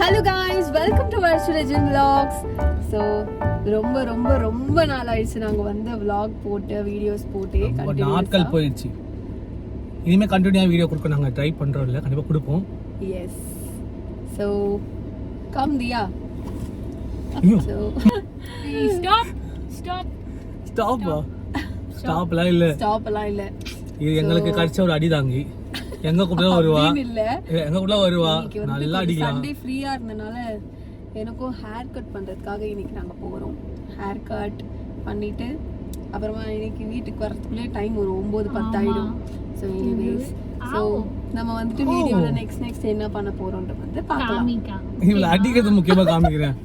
Hello guys, welcome to Varshurajan vlogs. So ரொம்ப நாள் ஆயிடுச்சு நாங்கள் வந்து vlog போட்டு வீடியோஸ் போட்டு நாட்கள் போயிடுச்சு. இனிமேல் கண்டினியூவாக வீடியோ கொடுக்க நாங்கள் ட்ரை பண்ணுறோம், இல்லை கண்டிப்பாக கொடுப்போம். எஸ். ஸோ கம் தியா. ஸ்டாப்லாம் இல்லை, இது எங்களுக்கு கிடைச்ச ஒரு அடிதாங்கி. எங்க கூட வருவா, எங்க கூட வருவா, நல்லா அடிக்கலாம். சண்டே ஃப்ரீயா இருந்தனால எனக்கும் ஹேர் கட் பண்றதுக்காக இன்னைக்கு நாங்க போறோம். ஹேர் கட் பண்ணிட்டு அப்புறமா இன்னைக்கு வீட்டுக்கு வரதுக்குள்ளே டைம் ஒரு 9-10 ஆயிடும். ஸோ எனிவேஸ், ஸோ நம்ம வந்துட்டு வீடியோல நெக்ஸ்ட் என்ன பண்ண போறோம்ன்றது வந்து பார்க்கலாம். இவள அடிக்கிறது முக்கியமா காமிக்கிறேன்.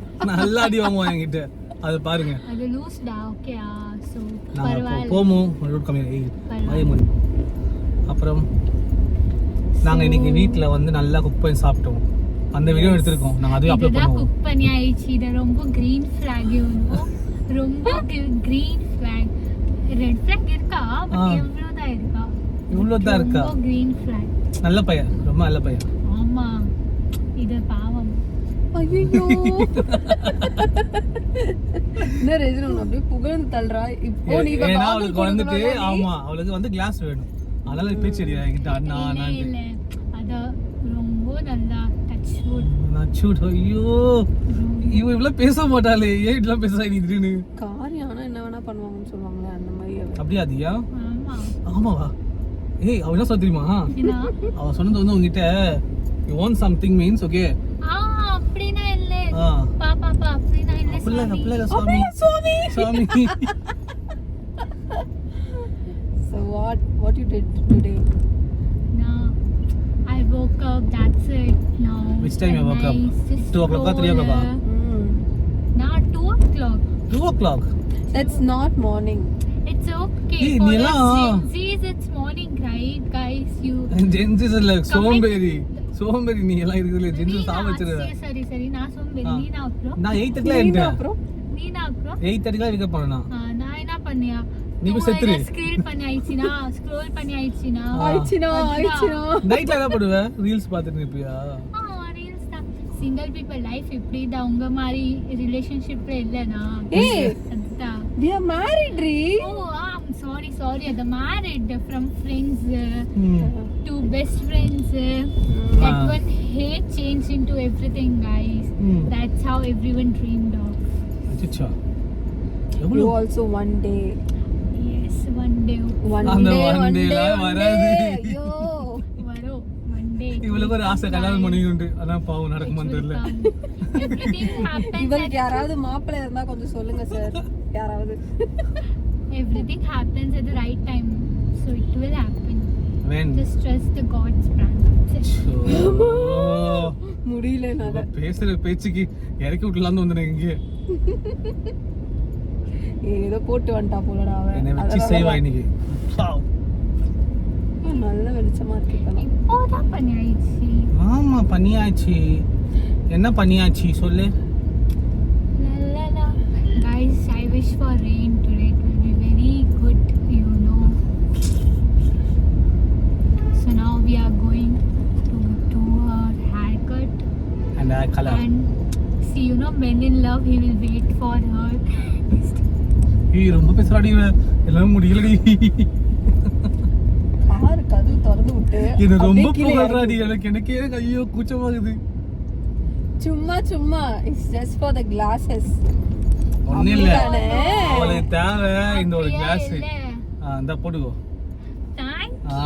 நல்லா அடி வாங்குவா என்கிட்ட, அது பாருங்க. அது லூஸ்டா. ஓகேயா? சோ பரவாயில்லை, போமோ ரூட் கம்மி. அப்புறம் நாங்க இன்னைக்கு வீட்ல வந்து நல்லா குக் பண்ணி சாப்பிட்டோம். அந்த வீடியோ எடுத்துருக்கோம், நாங்க அதுவே அப்லோட் பண்ணுவோம். குக் பண்ணி ஆயிடுச்சு. இது ரொம்ப கிரீன் ஃபிளாக் ரொம்ப கிரீன் ஃபிளாக். ரெட் ஃபிளாக் இருக்கா, பட் எவ்வளவுதான் இருக்கா? இவ்வளவுதான் இருக்கா? Green flag. நல்ல பையன், ரொம்ப நல்ல பையன். ஆமா, இது பாவம். ஐயோ, என்ன ரெஜினா அப்படியே புகழ்ந்து தள்ளுறா. இப்போ நீ ஏன்னா அவளுக்கு வந்துட்டு, ஆமா அவளுக்கு வந்து கிளாஸ் வேணும், அதனால பேச்சு அடியா என்கிட்ட. அண்ணா இல்ல, அது ரொம்ப நல்லா டச். ஐயோ, இவ இவ்வளவு பேச மாட்டாளே, ஏன் இதெல்லாம் பேசுறா நீ திடீர்னு? காரியானா என்ன வேணா பண்ணுவாங்கன்னு சொல்லுவாங்களே, அந்த மாதிரி. அப்படியா தியா? ஆமா. ஆமாவா? ஏய், அவ என்ன சொல்ல தெரியுமா? அவ சொன்னது வந்து உங்ககிட்ட you want something means okay. அப்படினா இல்ல பாப்பா அப்படினா இல்ல. அப்படில சுவாமி. So what you did today? No, I woke up, that's it. No. Which time you woke up? 2 o'clock or 3 o'clock? Not 2 o'clock. 2 o'clock? That's not morning. It's okay. Hey, for Nila. Gen Z's it's morning, right guys? You Gen Z's is like சோம்பேறி நீ எல்லாம் இருக்குதுல. Gen Z சாவ வச்சிருவ. சரி நான் சோம்பேறி. நீ நான் அப்புறம் நான் 8:30 ல எந்திரேன். நீ நான் அப்புறம் 8:30 ல விக்க போறேனா? நான் என்ன பண்ணியா? நீ செத்துரு. ஸ்க்ரோல் பண்ணி ஆயிடுச்சினா நைட்ல என்ன பண்ணுவ? ரீல்ஸ் பார்த்துட்டு இருப்பியா? ரீல்ஸ் தான். சிங்கிள் பீப்பிள் லைஃப் இப்படி தான். உங்க மாதிரி ரிலேஷன்ஷிப்ல இல்லனா. ஏய், we are married ri. Oh, sorry, the married from friends to best friends. That one hate changed into everything, guys. That's how everyone dreamed of. அச்சச்சா. You also one day. Yes, one day வராது. ஐயோ, வரும் one day. இவளுக்கு ஒரு ஆசை கல்யாணம் பண்ணிக்கிட்டு, அதான் பாவம் நடக்குமான்னு தெரியல. Everything happens. இவளுக்கு யாராவது மாப்பிள்ளை இருந்தா கொஞ்சம் சொல்லுங்க சார், யாராவது. Everything happens at the right time, so it will happen. When? Just trust the God's plan. முடியல நாங்க பேசுற பேச்சுக்கு இறக்கி விட்டுலான்னு வந்தேன். இங்க ஏதோ போட்டு வந்துட்டா போலடா அவ. என்ன வச்சு செய்வா இன்னைக்கு. நல்ல வெளிச்சமா இருக்கு. இப்போதான் பண்ணியாச்சு. ஆமா பண்ணியாச்சு. என்ன பண்ணியாச்சு சொல்லு. Guys, I wish for rain today. It will be very good, you know. So now we are going to do our haircut and hair color. And see, you know, men in love, he will wait for her. ஏய், ரொம்ப பேசுறாடி இவ, எல்லாம் முடியலடி. Car கதவு திறந்து விட்டு இது ரொம்ப புகழ்றாடி. எனக்கே ஐயோ கூச்சமாகுது. சும்மா it's just for the classes. ஒண்ணு இல்ல, அவளுக்கு தேவை இந்த ஒரு கிளாஸ். அந்த போட்டுக்கோ.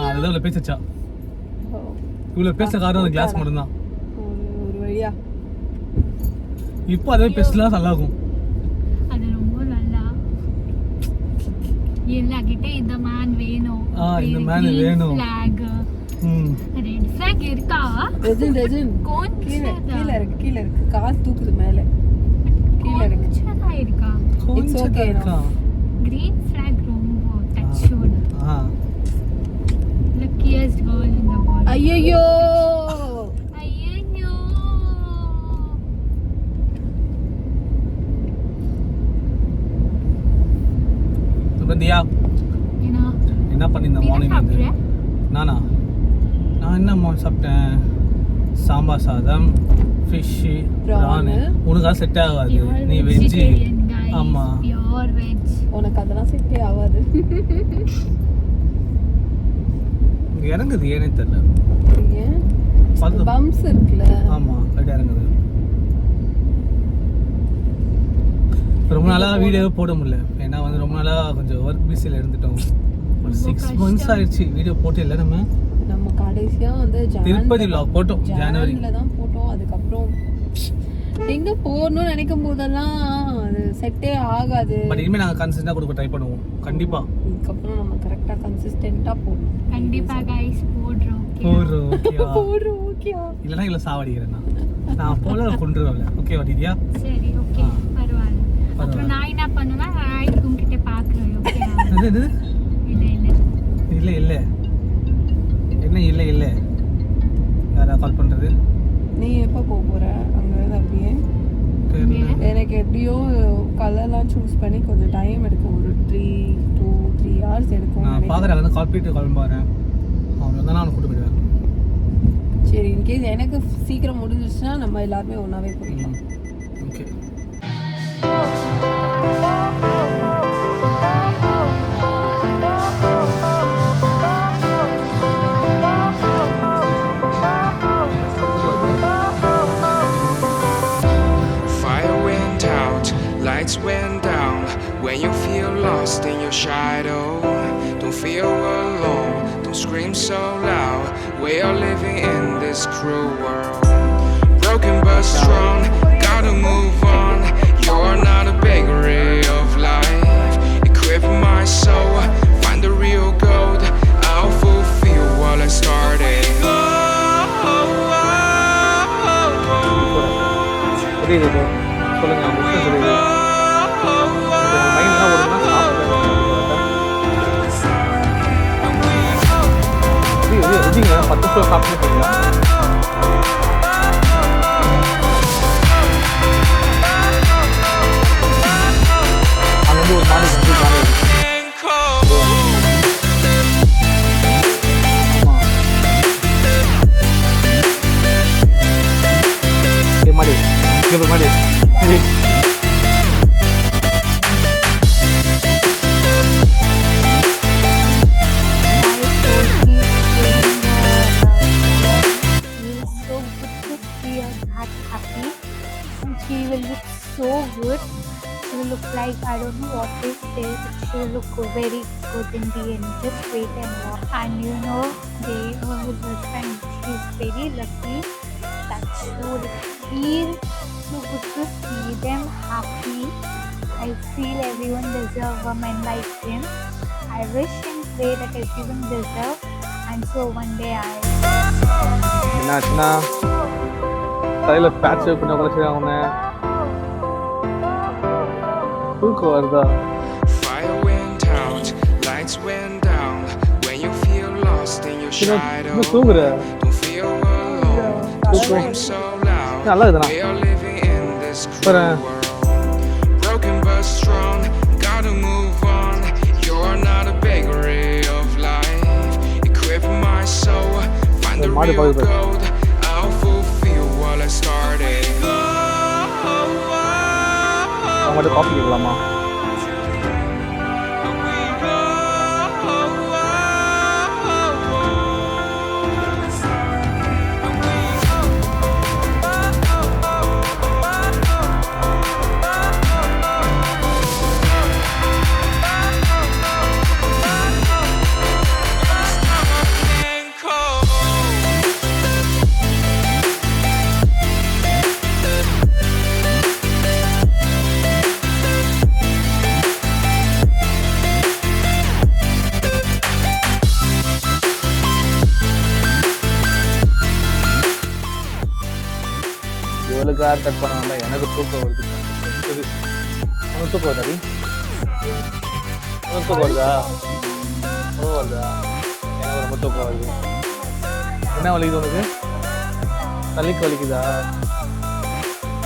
அதுதான் இவ்வளவு பேசச்சா. இவ்வளவு பேச காரணம் அந்த கிளாஸ் மட்டும் தான். ஒரு வழியா இப்போ அதே பேசலாம், நல்லா இருக்கும். அது ரொம்ப நல்லா. எல்லாகிட்ட இந்த மேன் வேணும். இந்த மேன் வேணும். ஃபிளாக் ரெட் ஃபிளாக் இருக்கா? ரெஜின் கீழ இருக்கு. கால் தூக்குது மேல. கீழ இருக்கு. சதா இருக்கா? It's okay. கிரீன் ஃபிளாக் ரொம்ப டச்சோட. luckiest girl in the world. ஐயோ தியா, என்ன பண்ணிருந்த மார்னிங் வந்து? நான் என்ன சாப்பிட்டேன்? சாம்பார் சாதம், ஃபிஷ்ஷு, ப்ரானு. உனக்கு அது செட் ஆகாது, Pure நீ வெஜ்ஜு. vegetarian, guys. ஆமா. Pure veg. உனக்கு அதெல்லாம் செட்டே ஆகாது. இங்க இறங்குது ஏனே தெரியல. ஏன் பல்லு. பம்ப்ஸ் இருக்குல்ல. ஆமா லைட் இறங்குது. ரொம்ப நாளா வீடியோ போட முடியல, ஏன்னா வந்து ரொம்ப நாளா கொஞ்சம் ஒர்க் பிஸியில் இருந்துட்டோம். ஒரு 6 months ஆயிடுச்சு வீடியோ போட்டு. இல்லை நம்ம கடைசியா வந்து திருப்பதி vlog போட்டோம் ஜனவரில தான் போட்டோம். அதுக்கப்புறம் எங்க போகணும்னு நினைக்கும் போதெல்லாம் அது செட்டே ஆகாது. பட் இனிமே நாங்க கன்சிஸ்டன்ட்டா கொடுக்க ட்ரை பண்ணுவோம் கண்டிப்பா. இதுக்கப்புறம் நம்ம கரெக்டா கன்சிஸ்டன்ட்டா போகணும். கண்டிப்பா guys போடுறோம். போடுறோம் ஓகேவா? இல்லைன்னா இல்லை சாவடிக்கிறேன் நான் போல கொண்டுருவேன். ஓகேவா திவ்யா? சரி ஓகே பரவாயில்ல. அப்புறம் நான் என்ன பண்ணுவேன், ராய் உங்ககிட்ட பார்க்குறேன். ஓகே இது இல்லை இல்லை என்ன இல்லை இல்லை யாரா கால் பண்ணுறது? நீ எப்போ போக போற அங்கேருந்து? அப்படியே எனக்கு எப்படியோ கலர்லாம் சூஸ் பண்ணி கொஞ்சம் டைம் எடுக்கும். ஒரு 3 hours எடுக்கும். நான் பார்க்குறேன் வந்து கால் போயிட்டு கிளம்பாறேன். அவன் வந்து நான் கூட்டு போயிடுவேன். சரி இன்கேஸ் எனக்கு சீக்கிரம் முடிஞ்சிருச்சுன்னா நம்ம எல்லாருமே ஒன்றாவே போயிடலாம். Okay. Lights went down when you feel lost in your shadow. Don't feel alone, don't scream so loud. We are living in this cruel world. Broken but strong, gotta move on. You're not a bakery of life. Equip my soul, find the real gold. I'll fulfill what I started. புரியுது சொல்லுங்க. புரியுது மைண்ட்லாம் ஒரு ருச்சிங்க 10 நிமிஷம் சாப்பிட்டு போயிடலாம். அது வந்து ஒரு நாளைக்கு வந்து மாடி மாடி She will look so good. She will look like, I don't know what is there, but she will look very good in the end. Just wait and watch. And you know, her husband, she's very lucky that she would feel so good to see them happy. I feel everyone deserves a man like him. I wish and pray that everyone deserves, and so one day என்னாச்சுன்னா தலையில் batch பண்ண குறைச்சி அவங்க தூக்கம் வருதா? Fire went out, lights went down. When you feel lost in your shadow, தூங்குற don't feel alone, don't scream so loud. நல்லா இருக்குதுண்ணா. We are living in this cruel world. Broken but strong, gotta move on. You're not a bakery of life. Equip my soul, find the real gold. I'll fulfill what I started. அவங்கள்ட்ட coffee கேட்கலாமா? இவளுக்கு hair cut பண்ண எனக்கு தூக்கம் வருது. உனக்கு தூக்கம் வருதாடி? உனக்கு தூக்கம் வருதா? வருதா? எனக்கு ரொம்ப தூக்கம் வருது. என்ன வலிக்குது உனக்கு? தலைக்கு வலிக்குதா?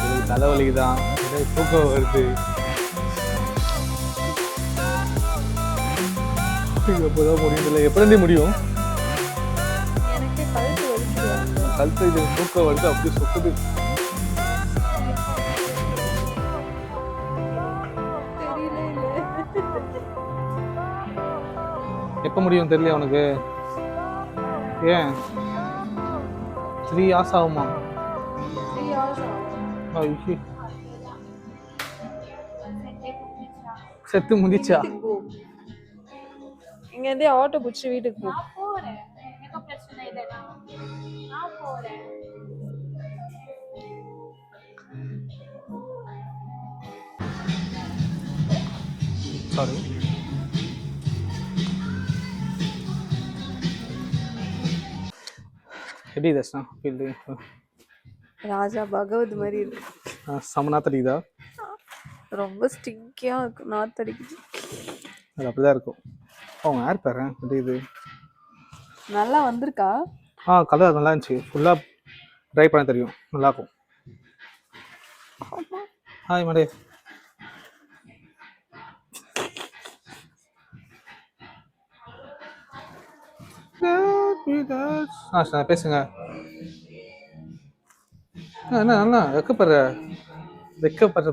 எனக்கு தலை வலிக்குதான், எனக்கு தூக்கம் வருது. எப்போதான் முடியும்? இல்லை எப்படி முடியும்? கழுத்து இது தூக்கம் வருது அப்படியே சொக்குது. எப்ப முடியும் தெரியல உனக்கு? ஏன் 3 hours ஆகுமா? 3 hours ஐயோ, செத்து முடிச்சா? இங்க இருந்தே ஆட்டோ பிடிச்சி வீட்டுக்கு போ. நான் போறேன், எனக்கு பிரச்சனை இல்லைனா நான் போறேன். சாரி. எப்படி தர்ஷனா ஃபீல்டு? ராஜா பகவத் மாதிரி இருக்கு. சமனா தெரியுதா? ரொம்ப ஸ்டிக்கியா இருக்கு, நாத்தடிக்குது. அது அப்படிதான் இருக்கும். அவங்க ஏர் பாரு எப்படி இது நல்லா வந்திருக்கா? கலர் நல்லா இருந்துச்சு. ஃபுல்லாக ட்ரை பண்ண தெரியும், நல்லாயிருக்கும். ஹாய் மடே. பேசுங்க. என்ன நல்லா வெக்கப்படுற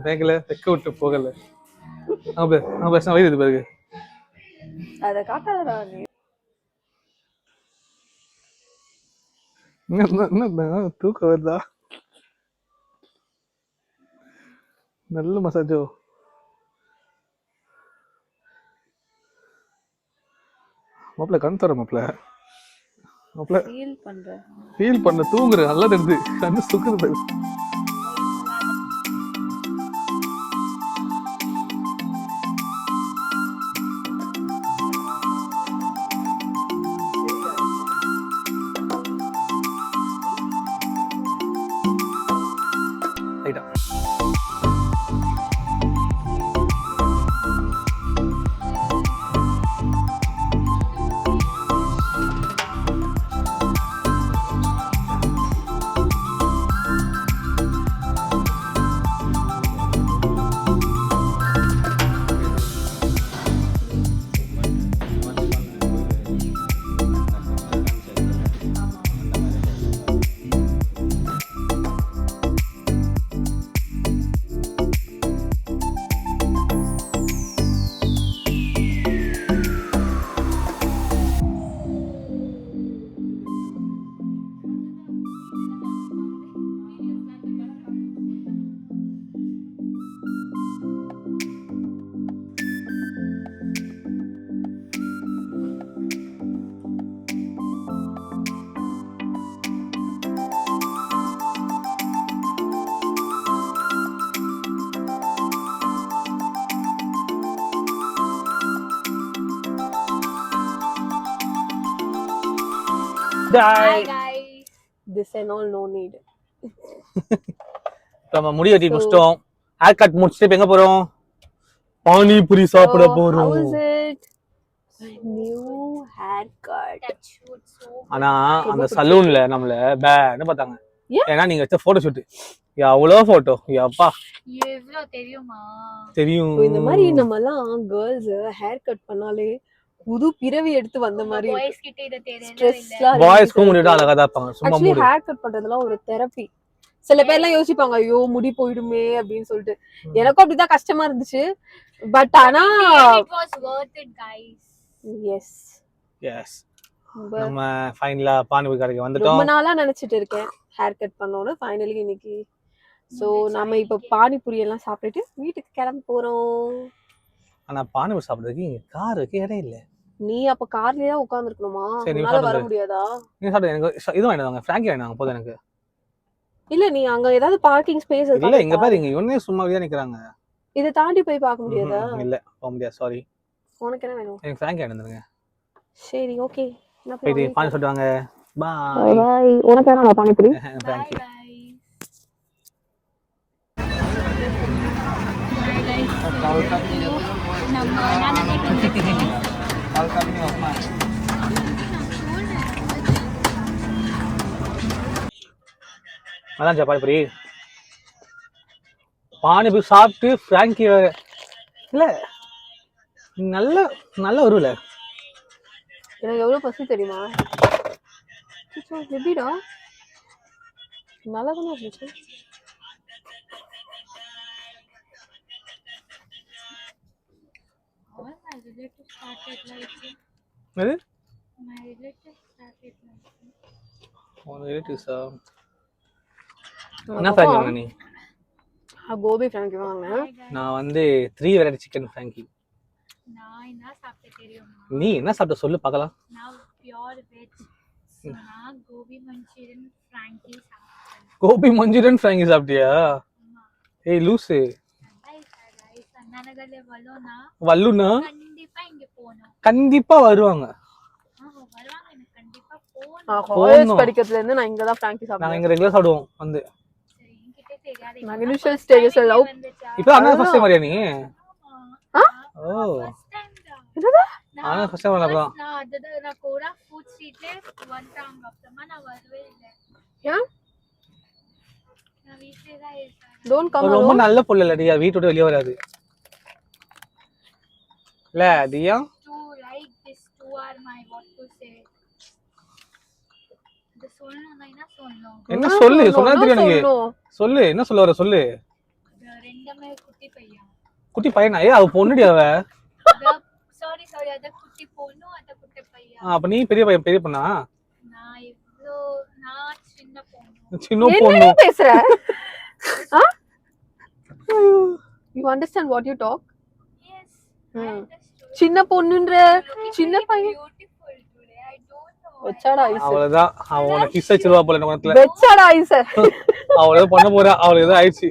பேங்கல வெக்க விட்டு போகல. பேச வயது பிறகு அதை காட்டாதடா நீ. தூக்கம் வருதா? நல்ல மசாஜோ. மாப்பிள்ள கண் தர மாப்பிள்ள ஃபீல் பண்ண தூங்குற நல்லா தெரிஞ்சு கண்ணு சுக்குது. Hi guys. This and all no need. நம்ம முடி வெட்டி முடிச்சிட்டோம். ஹேர் கட் முடிச்சிட்டு இப்ப எங்க போறோம்? பானிபூரி சாப்பிட போறோம். How is it? New haircut. ஆனா அந்த சலூன்ல நம்மள பேன்னு பார்த்தாங்க. ஏன்னா நீங்க வச்ச போட்டோ ஷூட் எவ்வளோ போட்டோ அப்பா எவ்வளோ தெரியுமா? தெரியும். இந்த மாதிரி நம்ம எல்லாம் கேர்ள்ஸ் ஹேர் கட் பண்ணாலே புது பிறவி எடுத்து வந்த மாதிரி பாய்ஸ் கிட்ட இத தெரியல. பாய்ஸ்க்கு முடியோட அழகா தான் இருப்பாங்க. சும்மா முடி ஹேர் கட் பண்றதெல்லாம் ஒரு தெரப்பி. சில பேர் எல்லாம் யோசிப்பாங்க ஐயோ முடி போயிடுமே அப்படின்னு சொல்லிட்டு. எனக்கும் அப்படிதான் கஷ்டமா இருந்துச்சு. பட் ஆனா it was worth it guys. Yes. நம்ம ஃபைனலா பானிபூரி கடைக்கு வந்துட்டோம். ரொம்ப நாளா நினைச்சிட்டு இருக்கேன் ஹேர் கட் பண்ணனும்னு. ஃபைனலி இன்னைக்கு சோ நாம இப்ப பானிபூரி எல்லாம் சாப்பிட்டுட்டு வீட்டுக்கு கிளம்ப போறோம். ஆனா பானிபூரி சாப்பிடுறதுக்கு இங்க காருக்கு இடம் இல்ல. நீ அப்ப கார்லயே உட்கார்ந்து இருக்கணுமா? உன்னால வர முடியாதா? நீ சாப்பிடு. எனக்கு இது வாங்கிடுவாங்க, ஃப்ராங்கி வாங்கிடுவாங்க போதும் எனக்கு. இல்ல நீ அங்க ஏதாவது பார்க்கிங் ஸ்பேஸ் இருக்கா? இல்ல இங்க பாரு, இங்க ஒண்ணே சும்மாவே நிக்கறாங்க. இத தாண்டி போய் பார்க்க முடியாதா? இல்ல போக முடியாது, சாரி. உனக்கு என்ன வேணும்? எனக்கு ஃப்ராங்கி வாங்கிடுங்க. சரி ஓகே. நான் போய் பானி சொல்லுவாங்க. Bye bye. உனக்கு என்ன பானி பூரி? ஃப்ராங்கி. நல்லா பானிபூரி பானிபூரி சாப்பிட்டு ஃப்ராங்கி இல்ல நல்ல நல்ல வரும்ல. எனக்கு எவ்வளவு பசி தெரியுமா? எப்படிடா நல்லா தானே இருந்துச்சு. All my relatives started like எது my relatives started like உன் ரிலேட்டிவ்ஸா என்ன ஃப்ராங்கி வாங்கின நீ? கோபி ஃப்ராங்கி வாங்கினேன். நான் வந்து 3 வெரைட்டி சிக்கன் ஃப்ராங்கி. நான் என்ன சாப்பிட்டேன் தெரியுமா? நீ என்ன சாப்பிட்ட சொல்லு பார்க்கலாம். நான் பியூர் வெஜ். நான் கோபி மஞ்சூரியன் ஃப்ராங்கி சாப்பிட்டேன். கோபி மஞ்சூரியன் ஃப்ராங்கி சாப்பிட்டியா? ஏய் லூசு. அண்ணாநகர்ல வல்லுனா கண்டிப்பா இங்க போகணும். கண்டிப்பா வருவாங்க. வருவாங்க, எனக்கு கண்டிப்பா போகணும். காலேஜ் படிக்கிறதுல இருந்து நான் இங்க தான் ஃப்ராங்கி நாங்க சாப்பிடுவேன். இங்க ரெகுலரா சாப்பிடுவோம் வந்து. சரி, என்கிட்ட தெரியாது. நான் இனிஷியல் ஸ்டேஜஸ்ல லவ் இப்போ அண்ணா ஃபர்ஸ்ட் டைம் வரியா நீ? ஓ ஃபர்ஸ்ட் டைம் தான். என்னடா அண்ணா ஃபர்ஸ்ட் டைம் வரலாம். நான் கோரா ஃபுட் ஸ்ட்ரீட்ல வந்துட்டாங்க. அப்புறமா நான் வரவே இல்லை. ஏன் நான் வீட்லயே தான் இருக்கேன். டோன்ட் கம் ரொம்ப நல்ல பொண்ணு இல்ல டியா, வீட்டை விட்டு வெளியே வராது இல்ல டியா. To like this two are my what to say. இது சொல்லணும், நான் என்ன சொல்லணும்? என்ன சொல்லு, சொன்னா தெரியும் எனக்கு. சொல்லு, என்ன சொல்ல வர சொல்லு. ரெண்டுமே குட்டி பையன். குட்டி பையனா? ஏ அவ பொண்ணுடி அவ. சாரி அத குட்டி பொண்ணு, அத குட்டி பையன். அப்ப நீ பெரிய பையன், பெரிய பொண்ணா? நான் சின்ன பொண்ணு. சின்ன பொண்ணு என்ன பேசுற? You understand what you talk? Yes. சின்ன பொண்ணுன்ற சின்ன பையன் Beautiful today. I don't know. வெச்சாடா ஐஸ். அவ்வளவுதான். அவன கிஸ் வச்சிருவா போல இந்த நேரத்துல. வெச்சாடா ஐஸ். அவளே பண்ண போறா, அவளுக்கு ஏதோ ஆயிடுச்சு.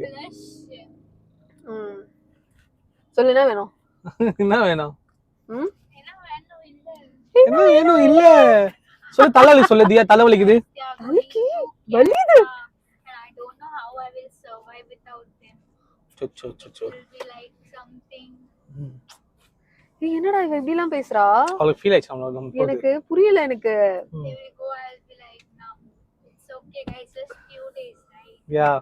சொல்லு என்ன வேணும்? என்ன வேணும்? என்ன வேணும்? இல்ல. என்ன வேணும் இல்ல? சொல்லு, தலைவலி சொல்லு தியா, தலைவலிக்குது. தலைக்கு வலிக்குது. I don't know how I will survive without them. சொச்சோ சொச்சோ. It will be like something. ஏய் என்னடா இவ இப்படி எல்லாம் பேசுறா? அவளுக்கு ஃபீல் ஆயிடுச்சு அவளுக்கு. எனக்கு புரியல எனக்கு. They will go, I'll be like, no, it's okay guys, just few days, right? Yeah,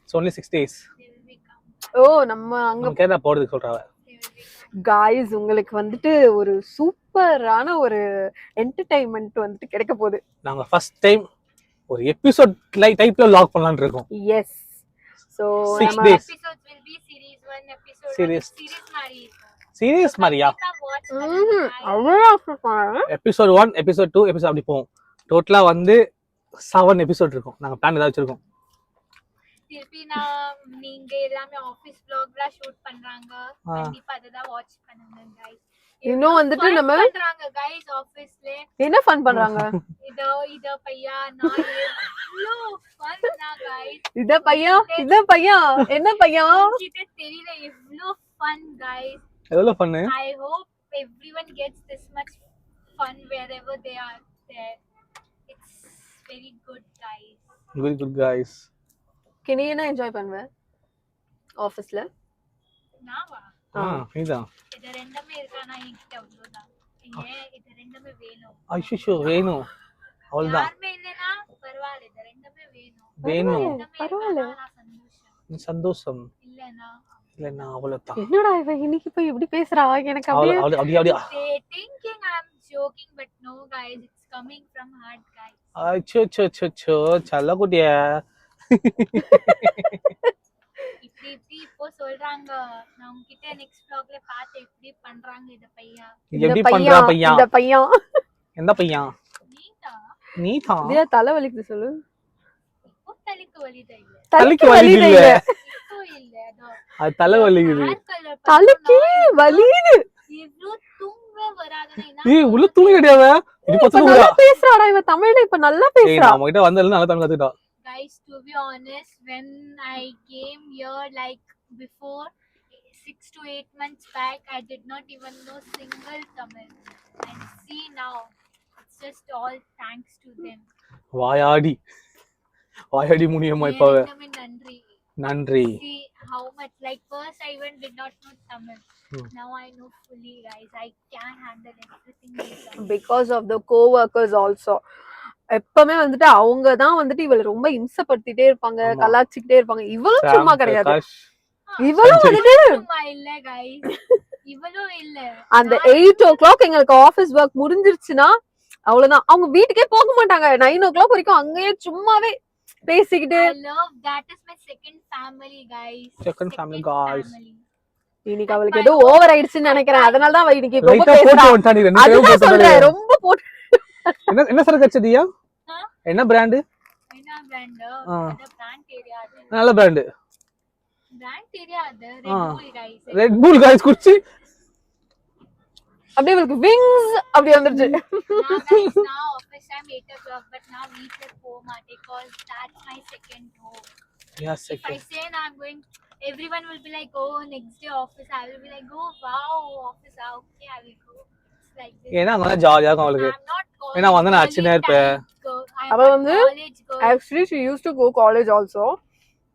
it's only 6 days. They will become. ஓ நம்ம அங்க நம்ம கேரளா போறதுக்கு சொல்றாவ. They will become. காய்ஸ் உங்களுக்கு வந்துட்டு ஒரு சூப்பரான ஒரு என்டர்டெயின்மெண்ட் வந்துட்டு கிடைக்க போகுது. நாங்க ஃபர்ஸ்ட் டைம் ஒரு எபிசோட் டைப்ல லாக் பண்ணலாம்னு இருக்கோம். எஸ். சோ 6 நம்ம days. Episodes will be series 1, episode Series. 1, series மாதிரி இருக்கும். சீரியஸ் மாதிரியா? அவ்வளோ சொல்றேன். எபிசோட் 1, எபிசோட் 2, எபிசோட் அப்படி போவோம். டோட்டலா வந்து 7 எபிசோட் இருக்கும். நாங்க பிளான் ஏதாவது வச்சிருக்கோம். திருப்பி நீங்க எல்லாமே ஆபீஸ் vlogல ஷூட் பண்றாங்க. கண்டிப்பா அததான் வாட்ச் பண்ணுங்க guys. இன்னும் வந்துட்டு நம்ம பண்றாங்க guys ஆபீஸ்ல. என்ன ஃபன் பண்றாங்க? இத பையா நான் இவ்ளோ ஃபன் ना guys. இத பையன் என்ன பையன்? கிட்ட தெரியல இவ்ளோ ஃபன் guys. எவ்வளவு பண்ணு? I hope everyone gets this much fun wherever they are there. It's very good guys. Very good guys. நீ என்ன என்ஜாய் பண்ணுவ ஆபீஸ்ல? நாவா நீதான். இது ரெண்டுமே இருக்கானா என்கிட்ட அவ்வளவுதான். இது ரெண்டுமே வேணும். ஐயோ வேணும். அவ்வளவுதான். யாருமே இல்லனா பரவாயில்லை, இது ரெண்டுமே வேணும். வேணும். பரவாயில்லை. சந்தோஷம். இல்லனா அவ்வளவுதான். என்னடா இவ இன்னைக்கு போய் இப்படி பேசுறா? எனக்கு அப்படியே they thinking I'm joking but no guys, it's coming from heart guys. அச்சோ சல்ல குட்டியா. இப்படி இப்போ சொல்றாங்க. நான் உன்கிட்ட நெக்ஸ்ட் vlogல பார்த்து இப்படி பண்றாங்க இத பையா. எப்படி பண்றா பையன்? இந்த பையன் எந்த பையன்? நீதான். இதே தலை வலிக்குது சொல்லு. இப்போ தலைக்கு வலிதா இல்ல. தலைக்கு வலிக்குது இல்ல. இப்போ இல்ல அதோ. அது தலை வலிக்குது. தலைக்கு வலிக்குது. இவ்ளோ தூங்க வராதனா? ஏய் உள்ள தூங்கிடியாவ. இது பத்தல நல்லா பேசுறாடா இவ தமிழ்ல இப்ப நல்லா பேசுறா. ஏய் நம்ம கிட்ட வந்தல்ல நல்லா Tamil கத்துட்டா. Guys, to be honest, when I came here like before 6 to 8 months back, I did not even know single Tamil. And see now, it's just all thanks to them. வாயாடி முனியம்மா இப்ப. நன்றி. See how much, like first I even did not know Tamil. Now I know fully guys. I can handle everything in Tamil. Because of the co-workers also. எப்பவுமே வந்துட்டு அவங்க தான் வந்துட்டு இவள ரொம்ப இம்சப்படுத்திட்டே இருப்பாங்க, கலாச்சிக்கிட்டே இருப்பாங்க. இவளும் சும்மா கிடையாது. இவளும் வந்துட்டு சும்மா இல்ல guys. இவளும் இல்ல. அந்த 8 o'clock எங்களுக்கு ஆபீஸ் வர்க் முடிஞ்சிருச்சுனா அவ்வளவுதான். அவங்க வீட்டுக்கே போக மாட்டாங்க. 9 o'clock வரைக்கும் அங்கேயே சும்மாவே பேசிக்கிட்டு I love that is my second family, guys. Second family, guys. family. இன்னைக்கு அவளுக்கு ஏதோ ஓவர் ஆயிடுச்சுன்னு நினைக்கிறேன். அதனால தான் அவ இன்னைக்கு ரொம்ப லைட்டா போட்டு பேசுறா. வந்துட்டாடி ரெண்டு பேரும் அதுதான் போட்டு சொல்றேன், ரொம்ப போட்டு. என்ன சரக்கு கச்சதியா Huh? என்ன பிராண்ட் என்ன brand? அந்த brand தெரியாது. நல்ல பிராண்ட் Brand தெரியாது. Red Bull, guys. Red pool guys குடிச்சு அப்படியே அவளுக்கு விங்ஸ் அப்படி வந்துருச்சு. Now office time 8 o'clock, but now வீட்ல போமா because that's my second home. yes If I say now I'm going, everyone will be like, oh, next day office. I will be like, oh, wow, office. Okay, I will go. It's like this. ஏன்னா அங்க ஜாலியா இருக்கும் அவளுக்கு I'm not college. ஏன்னா வந்து நான் அடிச்சுனே இருப்பேன். I'm அவ not வந்து college girl. actually she used to go college also,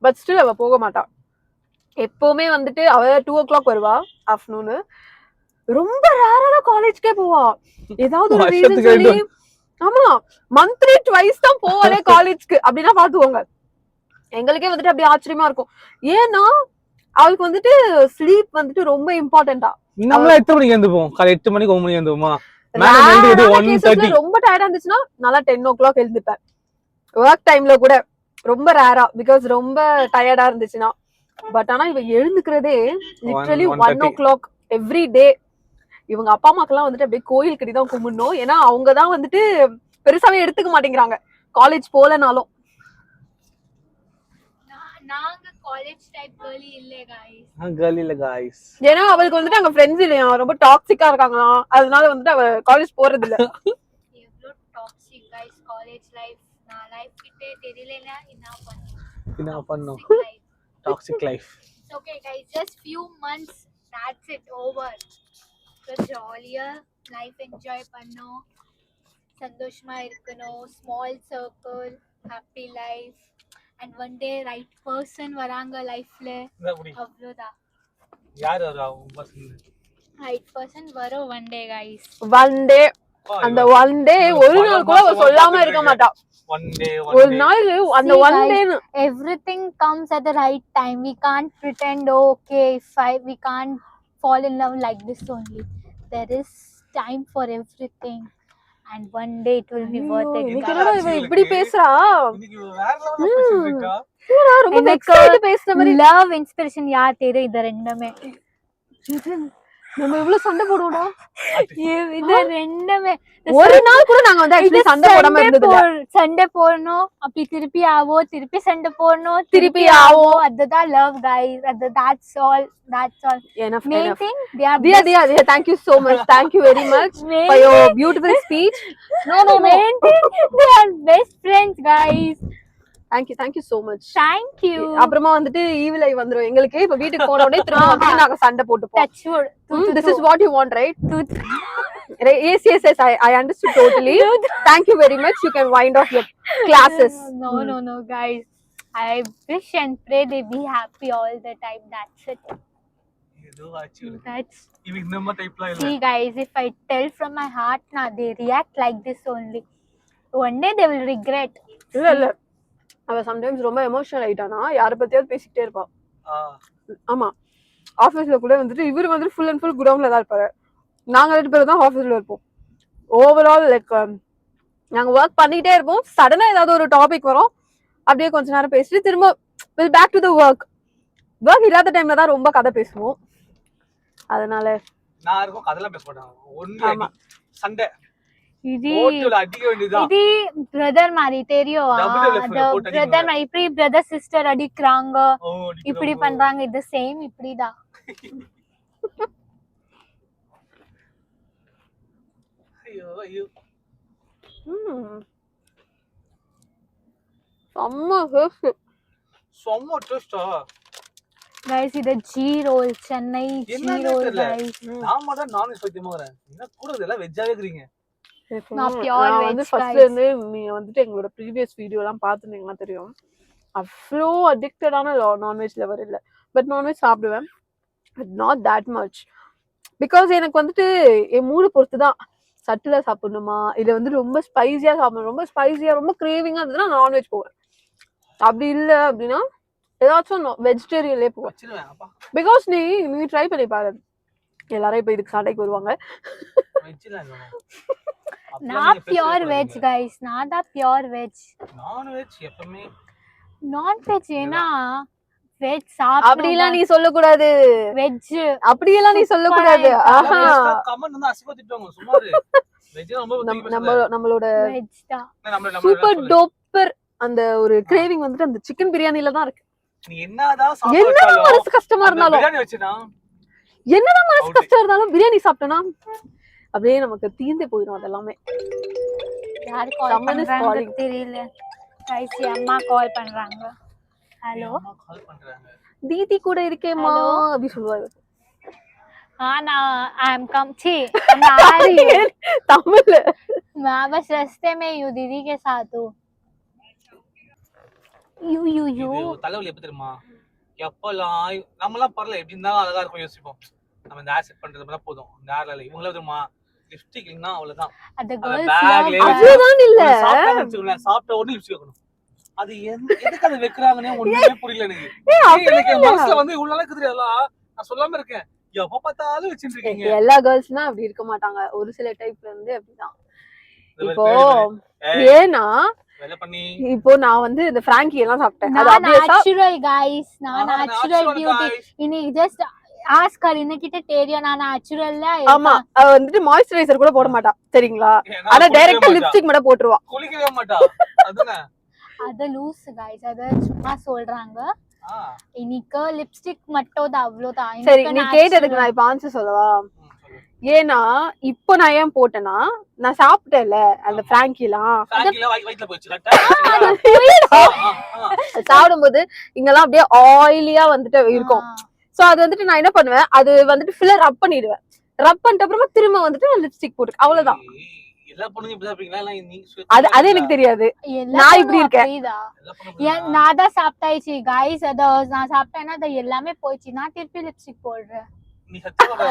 but still அவ போக மாட்டா. எப்பவுமே வந்துட்டு அவ 2 o'clock வருவா ஆஃப்டர்நூன். ரொம்ப ரேரா தான் காலேஜ்க்கே போவா. ஏதாவது ஒரு ரீசன் சொல்லி ஆமா மந்த்லி ட்வைஸ் தான் போவாளே காலேஜ்க்கு. அப்படின்னா பாத்துக்கோங்க. எங்களுக்கே வந்துட்டு அப்படியே ஆச்சரியமா இருக்கும். ஏன்னா அவளுக்கு வந்துட்டு ஸ்லீப் வந்துட்டு ரொம்ப இம்பார்ட்டன்டா. நம்மள எத்தனை மணிக்கு எழுந்துப்போம்? காலை 8 மணிக்கு 9 மணிக்கு எழுந்துவோமா? மேடம் எழுந்துது 1:30. ரொம்ப டயர்டா இருந்துச்சுன்னா நல்லா 10 o'clock எழுந்துப்பேன். ஒர்க் டைம்ல கூட ரொம்ப ரேரா பிகாஸ் ரொம்ப டயர்டா இருந்துச்சுன்னா. பட் ஆனா இவ எழுந்துக்கிறதே லிட்டரலி 1 o'clock எவ்ரி டே. இவங்க அப்பா அம்மாக்கெல்லாம் வந்துட்டு அப்படியே கோயில் கட்டி தான் கும்பிடணும். ஏன்னா அவங்கதான் வந்துட்டு பெருசாவே எடுத்துக்க மாட்டேங்கிறாங்க காலேஜ் போலனாலும். நாங்க காலேஜ் டைப் கேர்லி இல்ல गाइस. கேர்ள் இல்ல गाइस. ஏன்னா அவளுக்கு வந்துட்டு அங்க ஃப்ரெண்ட்ஸ் இல்லையா, ரொம்ப டாக்ஸிக்கா இருக்காங்களாம். அதனால வந்துட்டு அவ காலேஜ் போறது இல்ல. எவ்ளோ டாக்ஸிக் गाइस காலேஜ் லைஃப். நான் லைஃப் கிட்டே தெரியலனா என்ன பண்ணோம் toxic life. Okay guys, just few months, that's it, over. So jollier life enjoy பண்ணோம், சந்தோஷமா இருக்கணும், small circle, happy life, and one day right person வராங்க லைஃப்ல. அவ்வளவுதான். யார் வரா பர்சன்? right person வரும் one day guys. one day அந்த one day ஒரு நாள் கூட அவ சொல்லாம இருக்க மாட்டா. one day ஒரு நாள் அந்த one day everything comes at the right time. We can't pretend okay we can't fall in love like this only. There is time for everything and one day it will be worth it. இன்னைக்கு என்னடா இவ இப்படி பேசுறா? இன்னைக்கு வேற லெவல்ல பேசிட்டு இருக்கா. ரொம்ப வெக்ஸாயிட்டு பேசுற மாதிரி. love inspiration யார் தெரியும்? இது ரெண்டுமே நம்ம இவ்வளவு சண்டை போடுவோம்டா. இது ரெண்டுமே ஒரு நாள் கூட நாங்க வந்து actually சண்டை போடாம இருந்தது இல்ல. சண்டை போடணும், அப்படி திருப்பி ஆவோ, திருப்பி சண்டை போடணும், திருப்பி ஆவோ. அதுதான் love guys. that's all. Enough, main enough. thing they are Dia, thank you so much. Thank you very much Main for your beautiful speech. No. main thing they are best friends guys. Thank you so much. Thank you. அப்புறமா வந்துட்டு evil eye வந்துரும் எங்களுக்கு. இப்ப வீட்டுக்கு போன உடனே திரும்ப வந்து நாங்க சண்டை போட்டுப்போம். Touch wood. This is what you want, right? Yes, I understood totally. Thank you very much. You can wind off your classes. No guys, I wish and pray they be happy all the time. That's it. ஏதோ ஆச்சு. That's இவங்க நம்ம டைப்ல இல்ல. see guys, if I tell from my heart now, they react like this only. One day they will regret. இல்ல அவ sometimes ரொம்ப emotional ஆயிட்டானா யார பத்தியாவது பேசிக்கிட்டே இருப்பா. ஆமா ஆபீஸ்ல கூட வந்துட்டு இவரு வந்துட்டு ஃபுல் அண்ட் ஃபுல் குடவுன்ல தான் இருப்பாரு. நாங்க ரெண்டு பேரும் தான் ஆபீஸ்ல இருப்போம். ஓவரால் லைக் நாங்க ஒர்க் பண்ணிட்டே இருப்போம். சடனா ஏதாவது ஒரு டாபிக் வரும், அப்படியே கொஞ்ச நேரம் பேசிட்டு திரும்ப will back to the work இல்லாத டைம்ல தான் ரொம்ப கதை பேசுவோம். அதனால நான் இருக்கும் கதெல்லாம் பேச மாட்டாங்க. ஒன்லி சண்டை இது அடிக்க வேண்டியதுதான். இது பிரதர் மாதிரி தெரியும். பிரதர் மாதிரி இப்படி பிரதர் சிஸ்டர் அடிக்கிறாங்க, இப்படி பண்றாங்க. இது சேம் இப்படிதான். ஐயோ செம்ம டேஸ்டா गाइस. இது ஜீ ரோல், சென்னை ஜீ ரோல் गाइस. நான் மட்டும் நான்வெஜ் பத்தியமா வரேன். என்ன கூட இதெல்லாம் வெஜ்ஜாவே இருக்கீங்க. நான் பியூர் வெஜ் ஃபர்ஸ்ட்ல இருந்து நீங்க வந்துட்டு எங்களோட ப்ரீவியஸ் வீடியோ எல்லாம் பாத்துனீங்கன்னா தெரியும். அவ்வளோ அடிக்டடான நான்வெஜ் லவர் இல்ல. பட் நான்வெஜ் சாப்பிடுவேன், but not that much. Because எனக்கு வந்துட்டு என் மூடு பொறுத்து தான். சட்டில சாப்பிடணுமா இல்ல வந்து ரொம்ப ஸ்பைசியா சாப்பிடணும். ரொம்ப ஸ்பைசியா ரொம்ப கிரேவிங்கா இருந்ததுன்னா நான்வெஜ் போவேன். அப்படி இல்ல அப்படின்னா ஏதாச்சும் வெஜிடேரியன்லயே போவேன். பிகாஸ் நீ ட்ரை பண்ணி பாரு. எல்லாரும் இப்ப இதுக்கு சண்டைக்கு வருவாங்க. நான் பியூர் வெஜ் गाइस. நான் தான் பியூர் வெஜ். நான்வெஜ் எப்பவுமே non-veg ஏனா வெஜ் அப்படிலாம் நீ சொல்லக்கூடாது, வெஜ் அப்படியெல்லாம் நீ சொல்லக்கூடாது. ஆஹா, கமெண்ட் வந்து அசிங்கமா திட்டுவாங்க சும்மாரு. வெஜ் ரொம்ப நம்மளோட வெஜ் தான். சூப்பர் டோப்பர் அந்த ஒரு கிரேவிங் வந்துட்டு அந்த சிக்கன் பிரியாணில தான் இருக்கு. நீ என்னதான் மனசு கஷ்டமா இருந்தாலும் பிரியாணி வச்சனா என்னதான் மனசு கஷ்டம் இருந்தாலும் பிரியாணி சாப்பிட்டோம்னா அப்படியே நமக்கு தீந்து போயிடும் அதெல்லாமே. யார் கால் Someone is பண்றாங்க calling. தெரியல கைஸ், அம்மா கால் பண்றாங்க. ஹலோ அம்மா கால் பண்றாங்க. தீதி கூட இருக்கேம்மா அப்படி சொல்லுவாரு. ना आई एम कम छी मैं आ रही हूँ தமிழ். मैं बस रास्ते में हूँ, दीदी के साथ हूँ. यू यू यू இது தலைவலி எப்ப தெரியுமா? எப்பலாம் நம்மலாம் பரல எப்படி இருந்தாலும் அழகா இருக்கும் யோசிப்போம். நம்ம இந்த ஹேர் செட் பண்றது மட்டும் போதும். இந்த ஹேர்ல இல்ல இவங்கள தெரியுமா? லிப்ஸ்டிக் இல்லனா அவ்வளவுதான். அந்த गर्ल्स பேக்ல அதுதான் இல்ல. சாப்பிட்ட உடனே லிப்ஸ்டிக் வைக்கணும். அது எதுக்கு அதை வைக்கறாங்கன்னே ஒண்ணுமே புரியல எனக்கு. எனக்கு மனசுல வந்து இவ்வளவு நாளைக்கு தெரியாதா? நான் சொல்லாம இருக்கேன். எப்ப பார்த்தாலும் வச்சிட்டு இருக்கீங்க. எல்லா கேர்ள்ஸ்னா அப்படி இருக்க மாட்டாங்க, ஒரு சில டைப்ல இருந்து அப்படிதான். இப்போ ஏன்னா வேலை பண்ணி இப்போ நான் வந்து இந்த பிராங்கி எல்லாம் சாப்பிட்டேன், அது நான் அப்படியே நேச்சுரல் गाइस, நான் நேச்சுரல் பியூட்டி. இன்னைக்கு ஜஸ்ட் ஆஸ்க் கர் இன்னக்கிட்ட தெரியும் நான் நேச்சுரல்ல. ஆமா, அவ வந்துட்டு மாய்ஸ்சரைசர் கூட போட மாட்டா சரிங்களா, ஆனா டைரக்டா லிப்ஸ்டிக் மட்டும் போட்டுருவா. குளிக்கவே மாட்டா. அதுனா அது லூஸ் गाइस, அத சும்மா சொல்றாங்க. இன்னைக்கு லிப்ஸ்டிக் மட்டும் தான், அவ்வளவுதான். சரி, நீ கேட்டதுக்கு நான் இப்ப ஆன்சர் சொல்லவா? ஏன்னா இப்போ நான் ஏன் போட்டேன்னா, நான் சாப்பிட்டேன்ல அந்த பிராங்கிலாம், வயித்துல போச்சு கரெக்ட்டா. சாப்பிடும்போது இங்கெல்லாம் அப்படியே ஆயிலியா வந்துட்டு இருக்கும். சோ அது வந்துட்டு நான் என்ன பண்ணுவேன், அது வந்துட்டு ஃபுல்லா ரப் பண்ணிடுவேன். ரப் பண்ணிட்ட அப்புறமா திரும்ப வந்துட்டு நான் லிப்ஸ்டிக் போட்டு அவ்வளவுதான். எல்லா பொண்ணுங்க இப்படி இருப்பீங்களா? இல்ல நீ அது எனக்கு தெரியாது, நான் இப்படி இருக்கேன். நான் தான் சாப்பிட்டாச்சு गाइस, அத நான் சாப்பிட்டேன்னா அது எல்லாமே போயிடுச்சு. நான் திருப்பி லிப்ஸ்டிக் போடுறேன். நீ சத்தியமா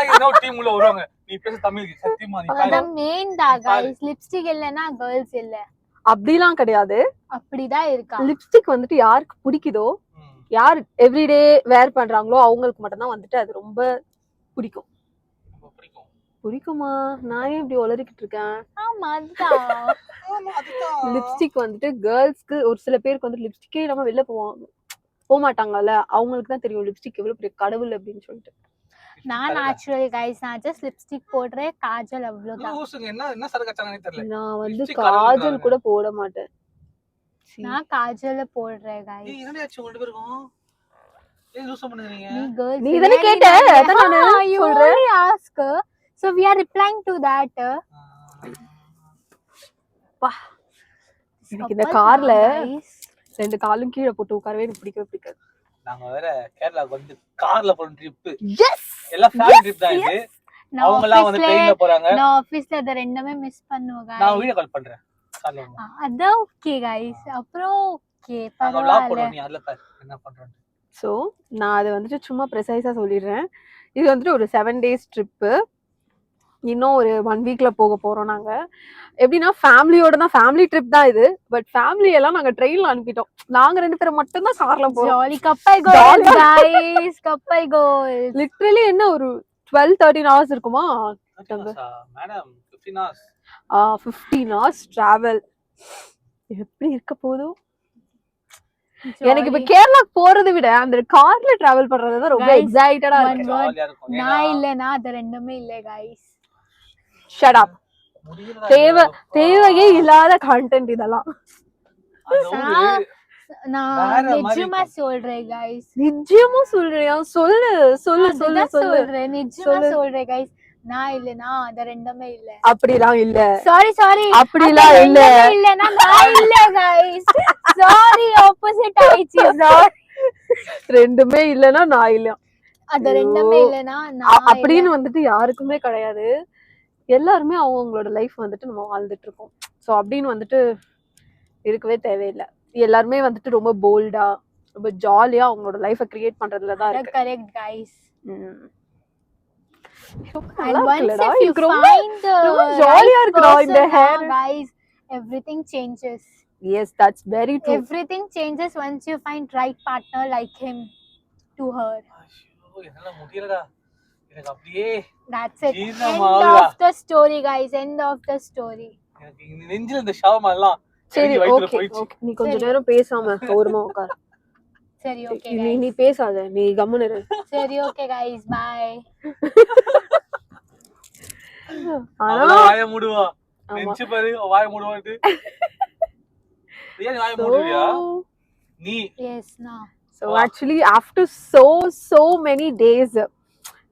என்ன டீம் உள்ள வருவாங்க. நீ பேச தமிழ் சத்தியமா நீ அத மெயின் தான் गाइस. லிப்ஸ்டிக் இல்லனா गर्ल्स இல்ல அப்படிலாம் கிடையாது. அப்படிதான் இருக்கா. லிப்ஸ்டிக் வந்துட்டு யாருக்கு பிடிக்குதோ, யார் எவ்ரிடே வேர் பண்றாங்களோ அவங்களுக்கு மட்டும் தான் வந்துட்டு அது ரொம்ப பிடிக்கும். பிடிக்குமா? நான் ஏன் இப்படி உளறிக்கிட்டு இருக்கேன்? ஆமா அதுதான். லிப்ஸ்டிக் வந்துட்டு கேர்ள்ஸ்க்கு ஒரு சில பேருக்கு வந்து லிப்ஸ்டிக்கே இல்லாம வெளில போக மாட்டாங்கல்ல, அவங்களுக்கு தான் தெரியும் லிப்ஸ்டிக் எவ்வளவு பெரிய கடவுள் அப்படின்னு சொல்லிட்டு. நான் நேச்சுரல் गाइस, நான் ஜஸ்ட் லிப்ஸ்டிக் போடுறேன், காஜல் அவ்வளவுதான். என்ன சரகச்சானே தெரியல. நான் வந்து காஜல் கூட போட மாட்டேன். நான் காஜல் போடுறேன் गाइस. ஏய் என்னடி ஆச்சு ரெண்டு பேருக்கும்? ஏய் லூசா பண்ணுறீங்க. நீ गर्ल्स நீ தான கேட்ட, அதான் நான் சொல்றேன். ask, so we are replying to that. பா, எனக்கு இந்த கார்ல ரெண்டு காலும் கீழே போட்டு உட்காரவே எனக்கு பிடிக்கவே பிடிக்காது. நாங்க வேற கேரளாக்கு வந்து கார்ல போற ட்ரிப். எஸ், எல்லாம் ஃபேமிலி ட்ரிப் தான் இது. அவங்க எல்லாம் வந்து ட்ரெயின்ல போறாங்க. நான் ஆபீஸ்ல அத ரெண்டுமே மிஸ் பண்ணுவேன் गाइस. நான் வீடியோ கால் பண்றேன் கார்ல. அத ஓகே गाइस, அப்புறம் ஓகே நான் லாக் பண்ணுவேன், நீ அதுல பாரு என்ன பண்றேன்னு. சோ நான் அதை வந்துட்டு சும்மா ப்ரெசைஸா சொல்லிடுறேன். இது வந்துட்டு ஒரு 7 days ட்ரிப்பு. இன்னும் ஒரு 1 weekல போக போறோம் நாங்க. எப்படின்னா ஃபேமிலியோட தான், ஃபேமிலி ட்ரிப் தான் இது. பட் ஃபேமிலி எல்லாம் நாங்க ட்ரெயின்ல அனுப்பிட்டோம். நாங்க 2 பேரும் மட்டும் தான் கார்ல போறோம். ஜாலி கப்பல் கோல்ஸ் गाइस, கப்பல் கோல்ஸ். லிட்டரலி என்ன ஒரு 12-13 hours இருக்குமா மேடம்? 15 hours. 15 hours டிராவல் எப்படி இருக்க போதும். எனக்கு இப்ப கேரளாக்கு போறதை விட அந்த கார்ல டிராவல் பண்றது தான் ரொம்ப எக்ஸைட்டடா இருக்கு. ஜாலியா இருக்கும். நான் இல்லனா அது ரெண்டுமே இல்ல गाइस. Shut up. தேவையே இல்லாத கண்டென்ட் இதெல்லாம். நான் நிஜமா சொல்றேன் गाइस. நிஜமா சொல்றியா? சொல்லு சொல்லு சொல்லு சொல்றேன், நிஜமா சொல்றேன் गाइस. நான் இல்லனா அது ரெண்டுமே இல்ல. அப்படிலாம் இல்ல. சாரி அப்படிலாம் இல்ல. இல்லனா நான் இல்ல गाइस. சாரி ஆப்போசிட் ஆயிடுச்சு. சாரி, ரெண்டுமே இல்லனா நான் இல்ல. அது ரெண்டுமே இல்லனா நான் அப்படின்னு வந்துட்டு யாருக்குமே கிடையாது. எல்லாருமே அவங்களோட லைஃப் வந்துட்டு நம்ம வாழ்ந்துட்டு இருக்கோம். சோ அப்படின்னு வந்துட்டு இருக்கவே தேவையில்லை. எல்லாருமே வந்துட்டு ரொம்ப போல்டா ரொம்ப ஜாலியா அவங்களோட லைஃபை கிரியேட் பண்றதுல தான் இருக்கு. Correct guys. And once if you find the ஜாலியா இருக்குடா இந்த hair guys, everything changes. Yes, that's very true. Everything changes once you find right partner like him to her. ஐயோ என்னால முடியலடா. எனக்கு அப்படியே That's it. End of the story guys, end of the story. எனக்கு நெஞ்சில இந்த ஷவர்மா எல்லாம் சரி எனக்கு வயித்துல ஓகே போயிடுச்சு. ஓகே நீ கொஞ்ச நேரம் பேசாம ஓரமா உட்கார். சரி ஓகே நீ நீ பேசாத, நீ கம்முனு இரு. சரி ஓகே गाइस பை. ஆனா அவளா வாயை மூடுவா. ஆமா. நெஞ்சு பாரு வாயை மூடுவான்ட்டு. ஏன் வாயை மூடுவியா நீ? எஸ் நான் So actually after so many days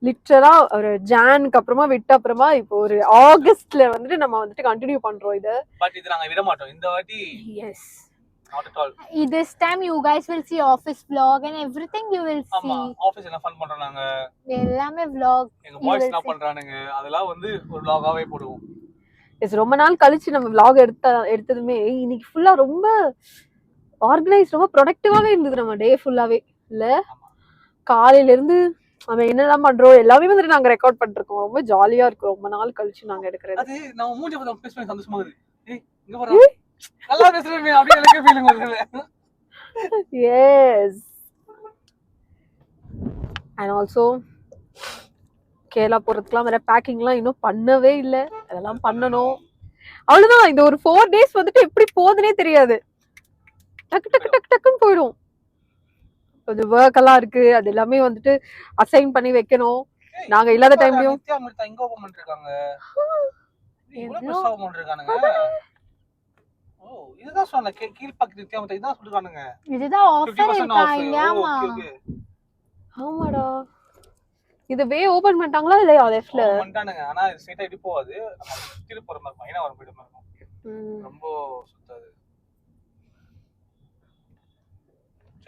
லிட்டரலா ஒரு ஜானுக்கு அப்புறமா விட்ட அப்புறமா இப்போ ஒரு ஆகஸ்ட்ல வந்துட்டு நம்ம வந்துட்டு கண்டினியூ பண்றோம் இது. பட் இது நாங்க விட மாட்டோம் இந்த வாட்டி. Yes not at all. this time you guys will see office vlog and everything you will ஆமா see. ஆபீஸ் என்ன ஃபன் பண்றோம் நாங்க. எல்லாமே vlog எங்க you பாய்ஸ் will என்ன see. பண்றானுங்க அதெல்லாம் வந்து ஒரு vlog-ஆவே போடுவோம். எஸ் ரொம்ப நாள் கழிச்சு நம்ம vlog எடுத்ததுமே இன்னைக்கு ஃபுல்லா ரொம்ப ஆர்கனைஸ் ரொம்ப ப்ரொடக்டிவாவே இருந்தது நம்ம டே ஃபுல்லாவே இல்ல. காலையில இருந்து நம்ம என்னெல்லாம் பண்றோம் எல்லாமே வந்துட்டு நாங்க ரெக்கார்ட் பண்ணிருக்கோம். ரொம்ப ஜாலியா இருக்கும் ரொம்ப நாள் கழிச்சு நாங்க எடுக்கிறது. அது நம்ம மூஞ்சி பார்த்தா பேசுறது சந்தோஷமா இருக்கு. ஏய் இங்க பாரு நல்லா பேசுறேன் அப்படியே எனக்கு ஃபீலிங் வருது. எஸ் அண்ட் ஆல்சோ கேரளா போறதுக்குலாம் வேற பேக்கிங்லாம் இன்னும் பண்ணவே இல்லை. அதெல்லாம் பண்ணணும். அவ்வளவுதான். இந்த ஒரு 4 days வந்துட்டு எப்படி போகுதுன்னே தெரியாது. டக்கு டக்கு டக்கு டக்குன்னு போயிடும். கொஞ்சம் ஒர்க் எல்லாம் இருக்கு. அது எல்லாமே வந்துட்டு அசைன் பண்ணி வைக்கணும். நாங்க இல்லாத டைம்லயும் நித்யா அமிர்தா இங்க ஓபன் பண்ணிருக்காங்க. இவ்வளவு பெருசா ஓபன் பண்ணிருக்கானுங்க. ஓ இதுதான் சொன்ன கீழ்பாக்கு நித்யா அமிர்தா இதான் சொல்றானுங்க. இதுதான் ஆஃபர் 50% off. இருக்காங்க. ஆமா ஓகே ஓகே. ஆமாடா. இது வே ஓபன் பண்ணிட்டாங்களா இல்லையா லெஃப்ட்ல? ஓபன் பண்ணிட்டானுங்க. ஆனா இது ஸ்ட்ரைட்டா இப்படி போகாது. நம்ம சுத்தி போற மாதிரி மைனா வர போயிட மாதிரி இருக்கும். ரொம்ப சுத்தாது.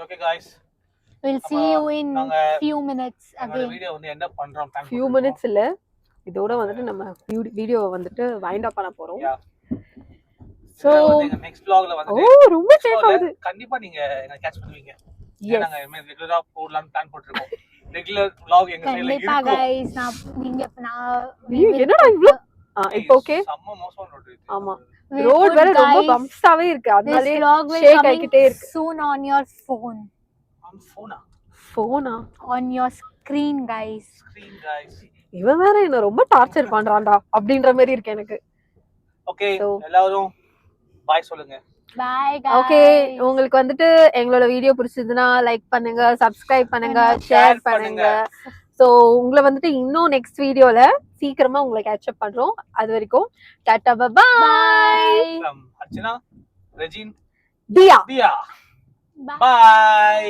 Okay guys. we'll see you in few minutes இந்த again. வீடியோ வந்து என்ன பண்றோம் plan few minutes இல்ல. இதோட வந்துட்டு நம்ம வீடியோவை வந்துட்டு வைண்ட் அப் பண்ண போறோம். சோ நெக்ஸ்ட் vlogல வந்து ரொம்ப சேஃப் ஆகுது. கண்டிப்பா நீங்க என்ன கேட்ச் பண்ணுவீங்க. நாங்க இனிமே ரெகுலரா போடலாம்னு பிளான் போட்டுருக்கோம். ரெகுலர் vlog எங்க சைடுல கண்டிப்பா இருக்கும். गाइस நான் என்னடா இவ்ளோ இப்போ ஓகே. செம்ம மோசமான ரோட் இது. ஆமா ரோட் வேற ரொம்ப பம்ப்ஸாவே இருக்கு. அதனாலே ஷேக் ஆகிட்டே இருக்கு. soon on your phone. on போனா on your screen guys. இவன் வேற என்ன ரொம்ப டார்ச்சர் பண்றான்டா அப்படின்ற மாதிரி இருக்கு எனக்கு. ஓகே எல்லாரும் பை சொல்லுங்க. bye guys. ஓகே உங்களுக்கு வந்துட்டு எங்களோட வீடியோ பிடிச்சதுன்னா லைக் பண்ணுங்க, சப்ஸ்கிரைப் பண்ணுங்க, ஷேர் பண்ணுங்க. சோ உங்களை வந்துட்டு இன்னும் நெக்ஸ்ட் வீடியோல சீக்கிரமா உங்களை கேட்ச் அப் பண்றோம். அது வரைக்கும் டாடா பை அர்ச்சனா, ரெஜின், தியா பை.